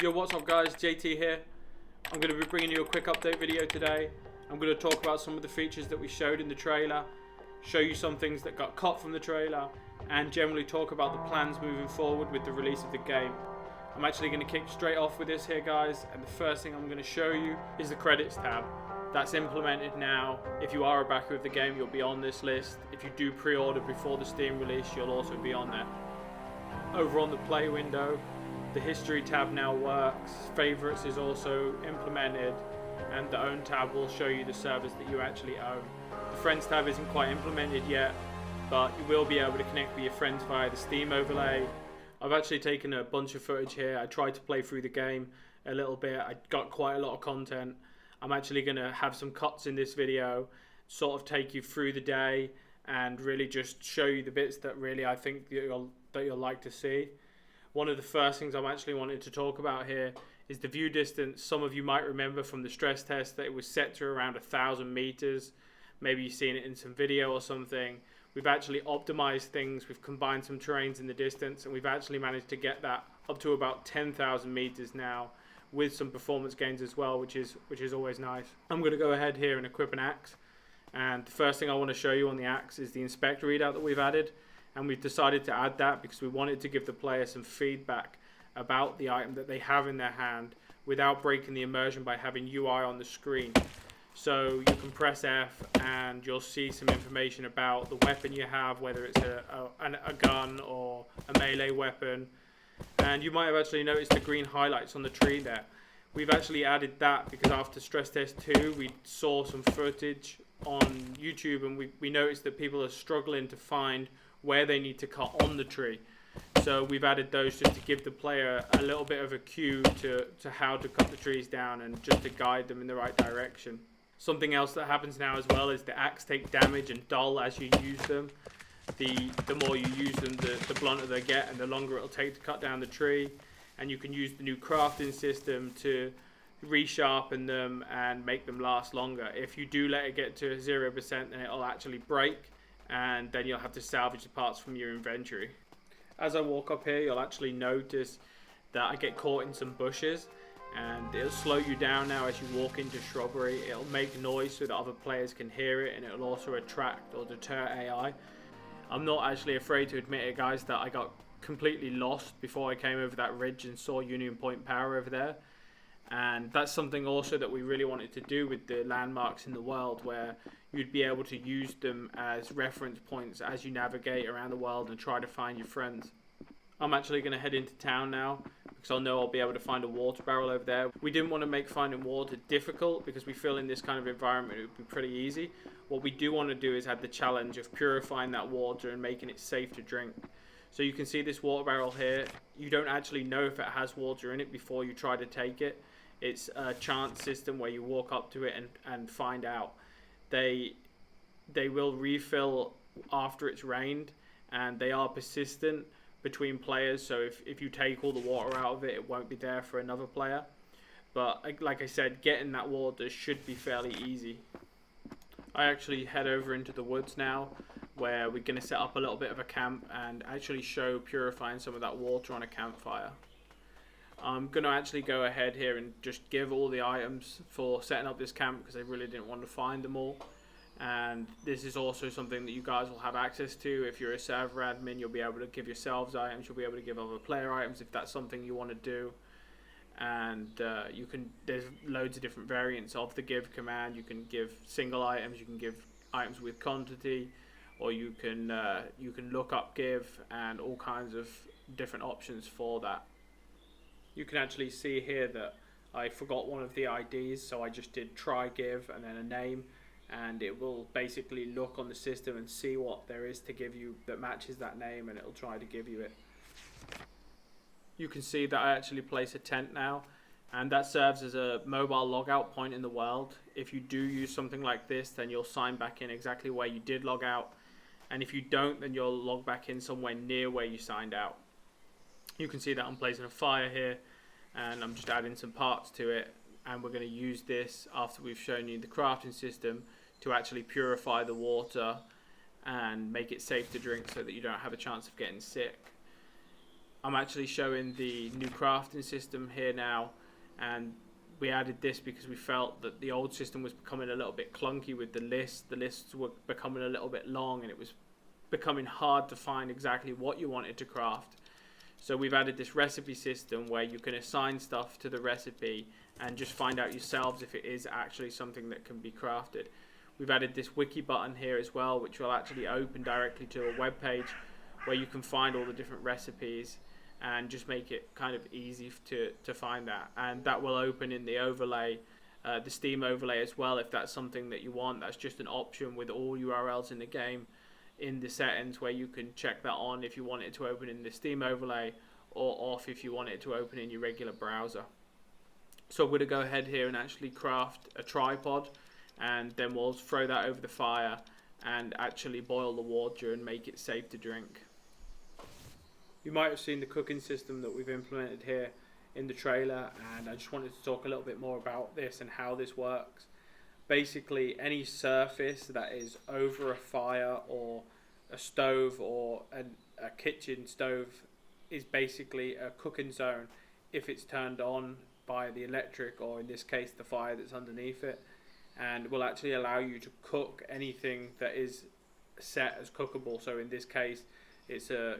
Yo, what's up guys, JT here. I'm going to be bringing you a quick update video today. I'm going to talk about some of the features that we showed in the trailer, show you some things that got cut from the trailer, and generally talk about the plans moving forward with the release of the game. I'm actually going to kick straight off with this here guys, and the first thing I'm going to show you is the credits tab. That's implemented now. If you are a backer of the game, you'll be on this list. If you do pre-order before the Steam release, you'll also be on there. Over on the play window, the history tab now works, favorites is also implemented, and the own tab will show you the servers that you actually own. The friends tab isn't quite implemented yet, but you will be able to connect with your friends via the Steam overlay. I've actually taken a bunch of footage here. I tried to play through the game a little bit. I got quite a lot of content. I'm actually going to have some cuts in this video, sort of take you through the day and really just show you the bits that really I think that you'll like to see. One of the first things I'm actually wanting to talk about here is the view distance. Some of you might remember from the stress test that it was set to around 1,000 meters. Maybe you've seen it in some video or something. We've actually optimized things. We've combined some terrains in the distance, and we've actually managed to get that up to about 10,000 meters now, with some performance gains as well, which is always nice. I'm going to go ahead here and equip an axe, and the first thing I want to show you on the axe is the inspect readout that we've added. And we've decided to add that because we wanted to give the player some feedback about the item that they have in their hand without breaking the immersion by having UI on the screen. So you can press F and you'll see some information about the weapon you have, whether it's a gun or a melee weapon. And you might have actually noticed the green highlights on the tree there. We've actually added that because after stress test 2 we saw some footage on YouTube, and we noticed that people are struggling to find where they need to cut on the tree. So we've added those just to give the player a little bit of a cue to how to cut the trees down and just to guide them in the right direction. Something else that happens now as well is the axe take damage and dull as you use them. The more you use them, the blunter they get and the longer it'll take to cut down the tree. And you can use the new crafting system to resharpen them and make them last longer. If you do let it get to 0%, then it'll actually break, and then you'll have to salvage the parts from your inventory. As I walk up here, you'll actually notice that I get caught in some bushes, and it'll slow you down now as you walk into shrubbery. It'll make noise so that other players can hear it, and it'll also attract or deter AI. I'm not actually afraid to admit it, guys, that I got completely lost before I came over that ridge and saw Union Point Power over there. And that's something also that we really wanted to do with the landmarks in the world, where you'd be able to use them as reference points as you navigate around the world and try to find your friends. I'm actually going to head into town now because I know I'll be able to find a water barrel over there. We didn't want to make finding water difficult because we feel in this kind of environment it would be pretty easy. What we do want to do is have the challenge of purifying that water and making it safe to drink. So you can see this water barrel here. You don't actually know if it has water in it before you try to take it. It's a chance system where you walk up to it and find out. They will refill after it's rained, and they are persistent between players. So if you take all the water out of it, it won't be there for another player. But like I said, getting that water should be fairly easy. I actually head over into the woods now, where we're going to set up a little bit of a camp and actually show purifying some of that water on a campfire. I'm going to actually go ahead here and just give all the items for setting up this camp because I really didn't want to find them all. And this is also something that you guys will have access to. If you're a server admin, you'll be able to give yourselves items. You'll be able to give other player items if that's something you want to do. And there's loads of different variants of the give command. You can give single items, you can give items with quantity, or you can look up give, and all kinds of different options for that. You can actually see here that I forgot one of the IDs, so I just did try give and then a name, and it will basically look on the system and see what there is to give you that matches that name, and it'll try to give you it. You can see that I actually place a tent now, and that serves as a mobile logout point in the world. If you do use something like this, then you'll sign back in exactly where you did log out, and if you don't, then you'll log back in somewhere near where you signed out. You can see that I'm placing a fire here, and I'm just adding some parts to it, and we're going to use this after we've shown you the crafting system to actually purify the water and make it safe to drink so that you don't have a chance of getting sick. I'm actually showing the new crafting system here now, and we added this because we felt that the old system was becoming a little bit clunky with the lists. The lists were becoming a little bit long, and it was becoming hard to find exactly what you wanted to craft. So we've added this recipe system where you can assign stuff to the recipe and just find out yourselves if it is actually something that can be crafted. We've added this wiki button here as well, which will actually open directly to a web page where you can find all the different recipes and just make it kind of easy to find that. And that will open in the overlay, the Steam overlay as well, if that's something that you want. That's just an option with all URLs in the game in the settings, where you can check that on if you want it to open in the Steam overlay, or off if you want it to open in your regular browser. So I'm going to go ahead here and actually craft a tripod, and then we'll throw that over the fire and actually boil the water and make it safe to drink. You might have seen the cooking system that we've implemented here in the trailer, and I just wanted to talk a little bit more about this and how this works. Basically, any surface that is over a fire or a stove or a kitchen stove is basically a cooking zone if it's turned on by the electric, or in this case the fire that's underneath it, and will actually allow you to cook anything that is set as cookable. So in this case it's a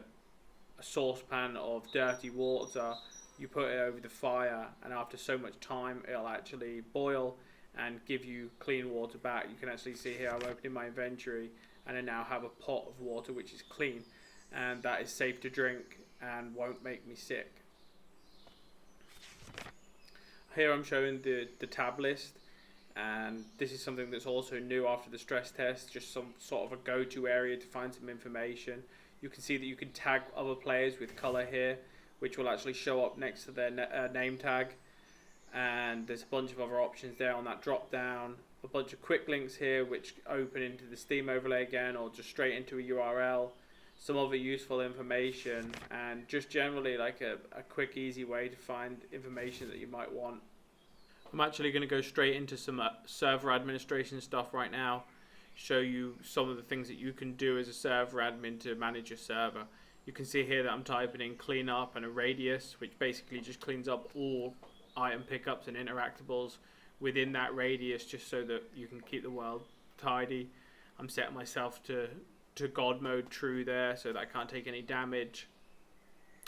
saucepan of dirty water. You put it over the fire, and after so much time it'll actually boil and give you clean water back. You can actually see here I'm opening my inventory, and I now have a pot of water which is clean, and that is safe to drink and won't make me sick. Here I'm showing the tab list, and this is something that's also new after the stress test, just some sort of a go-to area to find some information. You can see that you can tag other players with color here, which will actually show up next to their name tag. And there's a bunch of other options there on that drop down, a bunch of quick links here which open into the Steam overlay again, or just straight into a URL, some other useful information, and just generally like a quick easy way to find information that you might want. I'm actually going to go straight into some server administration stuff right now, show you some of the things that you can do as a server admin to manage your server. You can see here that I'm typing in cleanup and a radius, which basically just cleans up all item pickups and interactables within that radius, just so that you can keep the world tidy. I'm setting myself to God mode true there, so that I can't take any damage.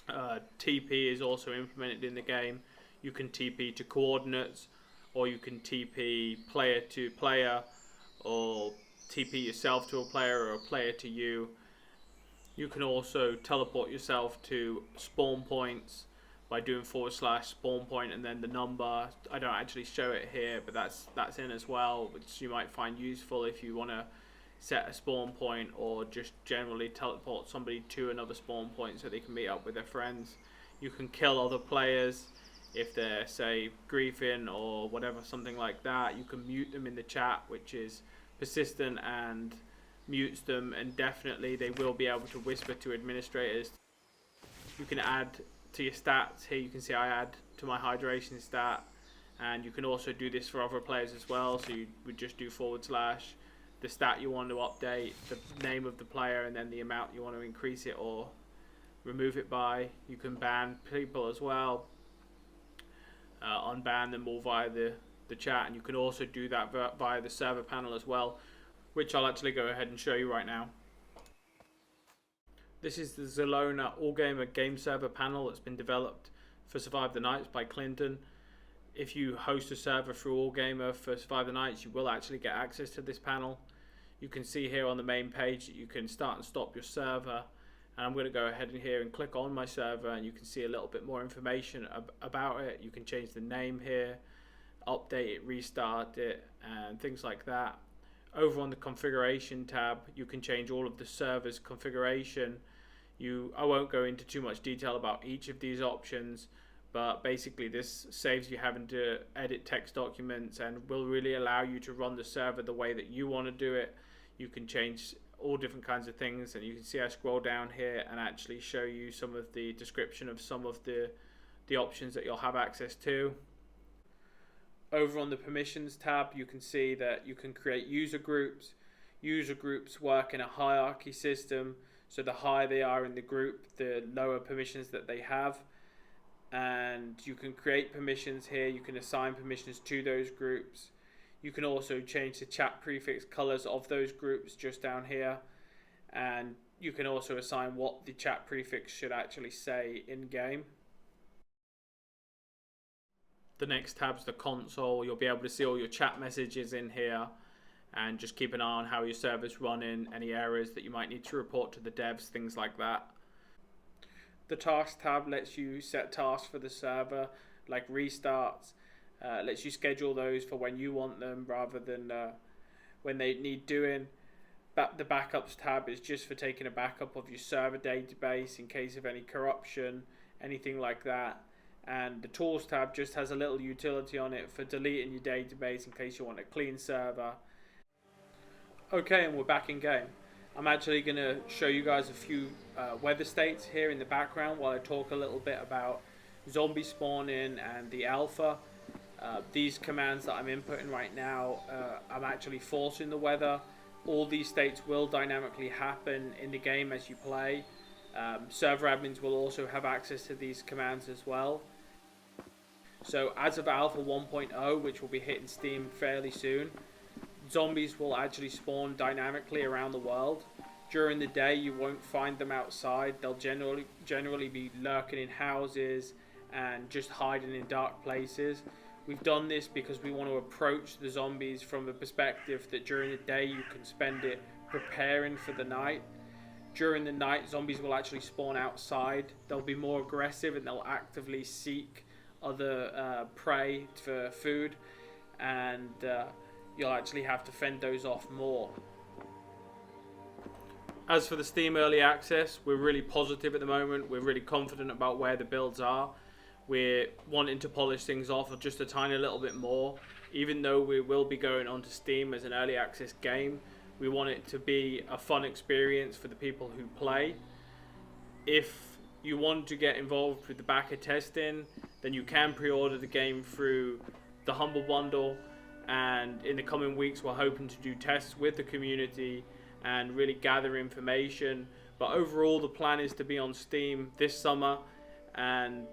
TP is also implemented in the game. You can TP to coordinates, or you can TP player to player, or TP yourself to a player, or a player to you. You can also teleport yourself to spawn points by doing / spawn point and then the number. I don't actually show it here, but that's in as well, which you might find useful if you want to set a spawn point, or just generally teleport somebody to another spawn point so they can meet up with their friends. You can kill other players if they're, say, griefing or whatever, something like that. You can mute them in the chat, which is persistent and mutes them indefinitely. They will be able to whisper to administrators. You can add to your stats. Here you can see I add to my hydration stat, and you can also do this for other players as well. So you would just do / the stat you want to update, the name of the player, and then the amount you want to increase it or remove it by. You can ban people as well, unban them all via the chat, and you can also do that via the server panel as well, which I'll actually go ahead and show you right now. This is the Zelona All-Gamer game server panel that's been developed for Survive the Nights by Clinton. If you host a server through All-Gamer for Survive the Nights, you will actually get access to this panel. You can see here on the main page that you can start and stop your server, and I'm going to go ahead in here and click on my server, and you can see a little bit more information about it. You can change the name here, update it, restart it, and things like that. Over on the configuration tab, you can change all of the server's configuration. I won't go into too much detail about each of these options, but basically this saves you having to edit text documents and will really allow you to run the server the way that you want to do it. You can change all different kinds of things, and you can see I scroll down here and actually show you some of the description of some of the options that you'll have access to. Over on the permissions tab, you can see that you can create user groups. User groups work in a hierarchy system, So the higher they are in the group, the lower permissions that they have. And you can create permissions here. You can assign permissions to those groups. You can also change the chat prefix colors of those groups just down here. And you can also assign what the chat prefix should actually say in game. The next tab's the console. You'll be able to see all your chat messages in here, and just keep an eye on how your server's running, any errors that you might need to report to the devs, things like that. The tasks tab lets you set tasks for the server, like restarts, lets you schedule those for when you want them rather than when they need doing. The backups tab is just for taking a backup of your server database in case of any corruption, anything like that. And the tools tab just has a little utility on it for deleting your database in case you want a clean server. Okay, and we're back in game. I'm actually going to show you guys a few weather states here in the background while I talk a little bit about zombie spawning and the alpha. These commands that I'm inputting right now, I'm actually forcing the weather. All these states will dynamically happen in the game as you play. Server admins will also have access to these commands as well. So as of Alpha 1.0, which will be hitting Steam fairly soon, zombies will actually spawn dynamically around the world. During the day you won't find them outside. They'll generally be lurking in houses and just hiding in dark places. We've done this because we want to approach the zombies from the perspective that during the day you can spend it preparing for the night. During the night, zombies will actually spawn outside. They'll be more aggressive and they'll actively seek other prey for food, and you'll actually have to fend those off more. As for the Steam Early Access, we're really positive at the moment. We're really confident about where the builds are. We're wanting to polish things off just a tiny little bit more. Even though we will be going onto Steam as an early access game, we want it to be a fun experience for the people who play. If you want to get involved with the backer testing, then you can pre-order the game through the Humble Bundle, and in the coming weeks we're hoping to do tests with the community and really gather information. But overall the plan is to be on Steam this summer, and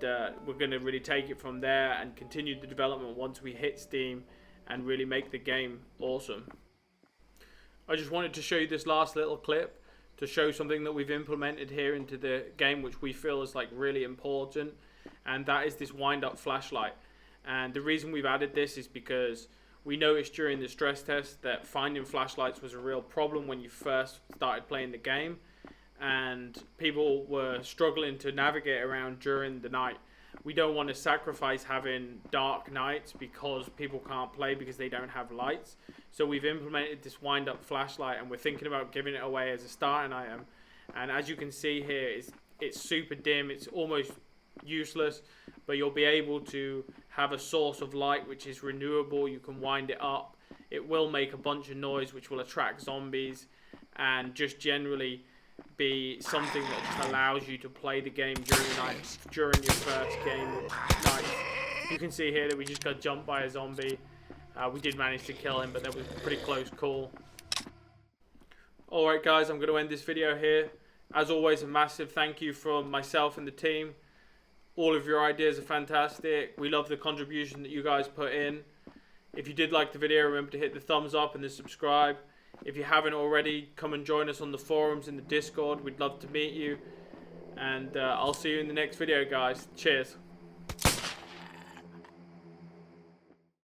we're going to really take it from there and continue the development once we hit Steam and really make the game awesome. I just wanted to show you this last little clip to show something that we've implemented here into the game which we feel is like really important, and that is this wind up flashlight. And the reason we've added this is because we noticed during the stress test that finding flashlights was a real problem when you first started playing the game, and people were struggling to navigate around during the night. We don't want to sacrifice having dark nights because people can't play because they don't have lights. So we've implemented this wind up flashlight, and we're thinking about giving it away as a starting item. And as you can see here, it's super dim, it's almost useless, but you'll be able to have a source of light which is renewable. You can wind it up. It will make a bunch of noise which will attract zombies, and just generally be something that just allows you to play the game during the night, during your first game night. You can see here that we just got jumped by a zombie. We did manage to kill him, but that was a pretty close call. Alright guys, I'm going to end this video here. As always, a massive thank you from myself and the team. All of your ideas are fantastic. We love the contribution that you guys put in. If you did like the video, remember to hit the thumbs up and the subscribe. If you haven't already, come and join us on the forums in the Discord. We'd love to meet you. And I'll see you in the next video, guys. Cheers.